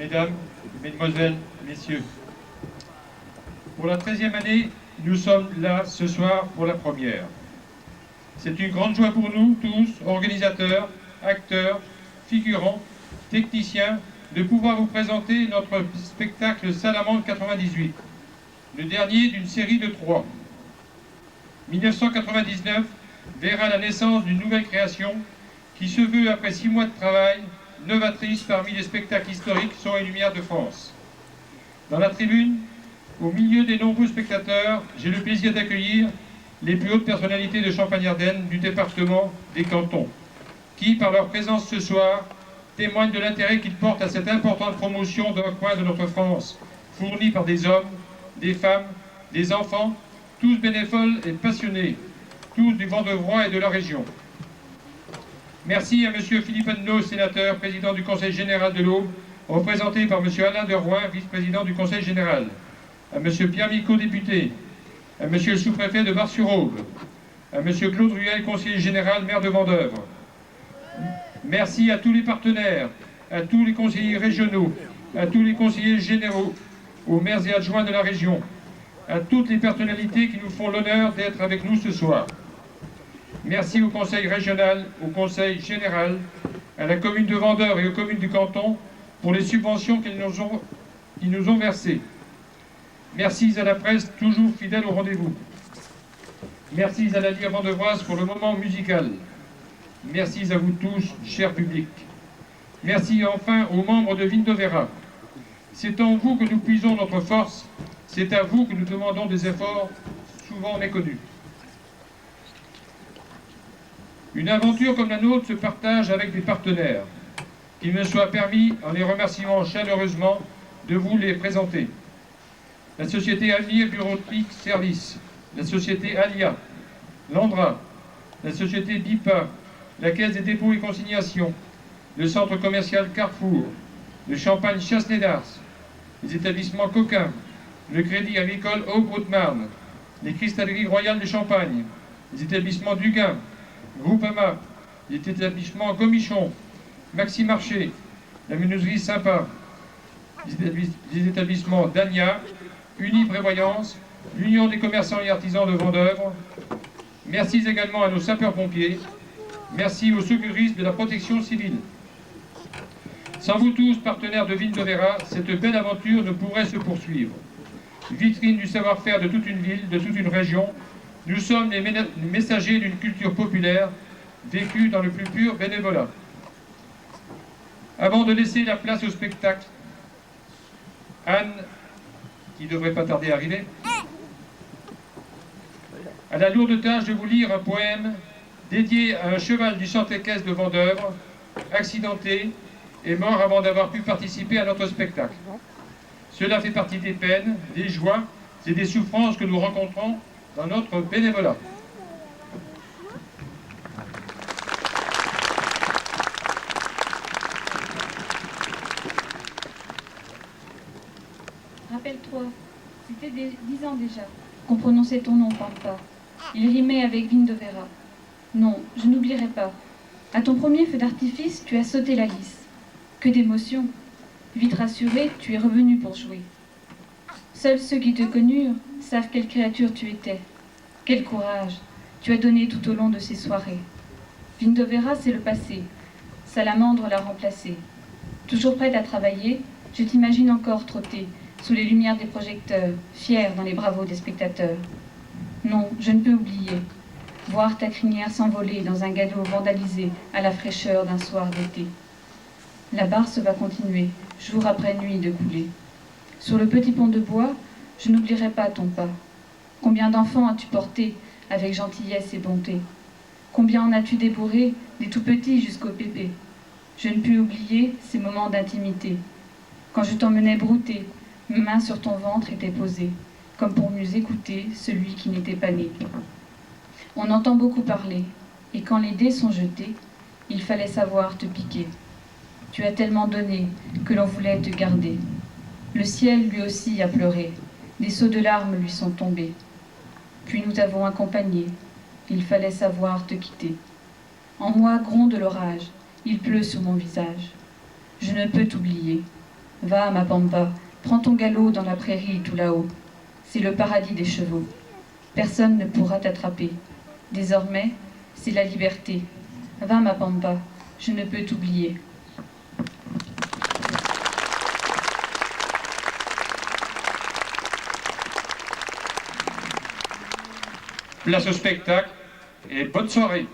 Mesdames, Mesdemoiselles, Messieurs, pour la 13e année, nous sommes là ce soir pour la première. C'est une grande joie pour nous tous, organisateurs, acteurs, figurants, techniciens, de pouvoir vous présenter notre spectacle Salamandre 98, le dernier d'une série de 3. 1999 verra la naissance d'une nouvelle création qui se veut, après 6 mois de travail, novatrice parmi les spectacles historiques Son et Lumière de France. Dans la tribune, au milieu des nombreux spectateurs, j'ai le plaisir d'accueillir les plus hautes personnalités de Champagne-Ardenne, du département, des cantons, qui, par leur présence ce soir, témoignent de l'intérêt qu'ils portent à cette importante promotion d'un coin de notre France, fournie par des hommes, des femmes, des enfants, tous bénévoles et passionnés, tous du Vendevrois et de la région. Merci à M. Philippe Annenaut, sénateur, président du Conseil général de l'Aube, représenté par M. Alain de Rouen, vice-président du Conseil général, à M. Pierre Micot, député, à M. le sous-préfet de Bar-sur-Aube, à M. Claude Ruel, conseiller général, maire de Vendeuvre. Merci à tous les partenaires, à tous les conseillers régionaux, à tous les conseillers généraux, aux maires et adjoints de la région, à toutes les personnalités qui nous font l'honneur d'être avec nous ce soir. Merci au Conseil régional, au Conseil général, à la commune de Vendeuvre et aux communes du canton pour les subventions qu'ils nous ont versées. Merci à la presse, toujours fidèle au rendez-vous. Merci à la Lyre vendevroise pour le moment musical. Merci à vous tous, chers publics. Merci enfin aux membres de Vindovera. C'est en vous que nous puisons notre force, c'est à vous que nous demandons des efforts souvent méconnus. Une aventure comme la nôtre se partage avec des partenaires. Qu'il me soit permis, en les remerciant chaleureusement, de vous les présenter. La société Avenir Bureautique Service, la société Alia, l'Andra, la société BIPA, la Caisse des dépôts et consignations, le centre commercial Carrefour, le Champagne Chasselet-d'Ars, les établissements Coquin, le Crédit Agricole Aube-Haute-Marne, les Cristalleries Royales de Champagne, les établissements Duguin, Groupama, les établissements Gomichon, Maxi Marché, la menuiserie Sympa, les établissements Dania, Uni Prévoyance, l'Union des commerçants et artisans de Vendeuvre. Merci également à nos sapeurs-pompiers. Merci aux secouristes de la protection civile. Sans vous tous, partenaires de Vindovera, cette belle aventure ne pourrait se poursuivre. Vitrine du savoir-faire de toute une ville, de toute une région, nous sommes les messagers d'une culture populaire vécue dans le plus pur bénévolat. Avant de laisser la place au spectacle, Anne, qui ne devrait pas tarder à arriver, a la lourde tâche de vous lire un poème dédié à un cheval du centre équestre de Vendeuvre, accidenté et mort avant d'avoir pu participer à notre spectacle. Cela fait partie des peines, des joies et des souffrances que nous rencontrons dans notre bénévolat. Rappelle-toi, c'était 10 ans déjà qu'on prononçait ton nom, Pampa. Il rimait avec Vindovera. Non, je n'oublierai pas. À ton premier feu d'artifice, tu as sauté la lisse. Que d'émotion! Vite rassuré, tu es revenu pour jouer. Seuls ceux qui te connurent savent quelle créature tu étais. Quel courage tu as donné tout au long de ces soirées. Vindovera, c'est le passé. Salamandre l'a remplacé. Toujours prête à travailler, je t'imagine encore trotter sous les lumières des projecteurs, fière dans les bravos des spectateurs. Non, je ne peux oublier. Voir ta crinière s'envoler dans un galop vandalisé à la fraîcheur d'un soir d'été. La barse va continuer, jour après nuit, de couler. Sur le petit pont de bois, je n'oublierai pas ton pas. Combien d'enfants as-tu porté avec gentillesse et bonté? Combien en as-tu débourré, des tout petits jusqu'au pépé? Je ne puis oublier ces moments d'intimité. Quand je t'emmenais brouter, mes mains sur ton ventre étaient posées, comme pour mieux écouter celui qui n'était pas né. On entend beaucoup parler, et quand les dés sont jetés, il fallait savoir te piquer. Tu as tellement donné que l'on voulait te garder. Le ciel lui aussi a pleuré, des seaux de larmes lui sont tombés. Puis nous t'avons accompagné, il fallait savoir te quitter. En moi gronde l'orage, il pleut sur mon visage. Je ne peux t'oublier. Va, ma pampa, prends ton galop dans la prairie tout là-haut. C'est le paradis des chevaux. Personne ne pourra t'attraper. Désormais, c'est la liberté. Va, ma pampa, je ne peux t'oublier. Place au spectacle et bonne soirée.